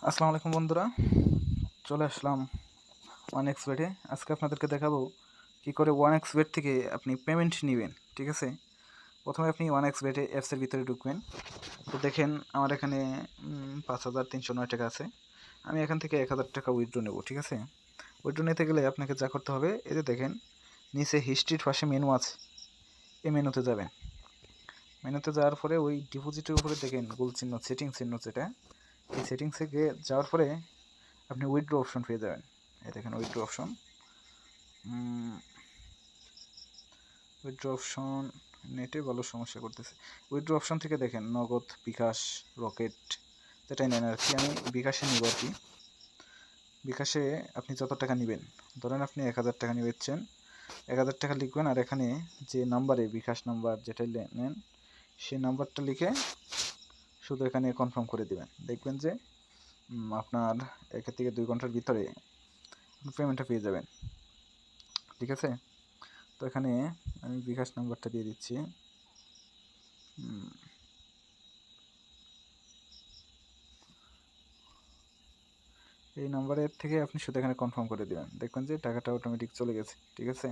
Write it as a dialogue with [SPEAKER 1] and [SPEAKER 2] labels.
[SPEAKER 1] আসসালামু আলাইকুম বন্ধুরা, চলে আসলাম ওয়ান এক্স বেটে। আজকে আপনাদেরকে দেখাবো কি করে ওয়ান এক্স বেট থেকে আপনি পেমেন্ট নেবেন। ঠিক আছে, প্রথমে আপনি ওয়ান এক্স বেটে অ্যাপসের ভিতরে ঢুকবেন। তো দেখেন আমার এখানে 5,309 টাকা আছে। আমি এখান থেকে 1,000 টাকা উইথড্র নেব। ঠিক আছে, উইথড্র নিতে গেলে আপনাকে যা করতে হবে, এই যে দেখেন নিচে হিস্ট্রির পাশে মেনু আছে, এই মেনুতে যাবেন। মেনুতে যাওয়ার পরে ওই ডিপোজিটের উপরে দেখেন গোল চিহ্ন, সেটিং চিহ্ন, যেটা এই সেটিংসে গিয়ে যাওয়ার পরে আপনি উইথড্র অপশন পেয়ে যাবেন। এই দেখেন উইথড্র অপশন, উইথড্র অপশন নেটে ভালো সমস্যা করতেছে। উইথড্র অপশন থেকে দেখেন নগদ, বিকাশ, রকেট, যেটাই নেন আর কি। আমি বিকাশে নিব আর কি। বিকাশে আপনি যত টাকা নেবেন, ধরেন আপনি 1,000 টাকা নিবেচ্ছেন, 1,000 টাকা লিখবেন আর এখানে যে নাম্বারে বিকাশ নাম্বার যেটাই নেন সেই নাম্বারটা লিখে শুধু এখানে কনফার্ম করে দিবেন। দেখবেন যে আপনার 1 থেকে 2 ঘন্টার ভিতরে পেমেন্টটা পেয়ে যাবেন। ঠিক আছে, তো এখানে আমি বিকাশ নাম্বারটা দিয়ে দিচ্ছি। এই নাম্বারের থেকে আপনি শুধু এখানে কনফার্ম করে দেবেন, দেখবেন যে টাকাটা অটোমেটিক চলে গেছে। ঠিক আছে।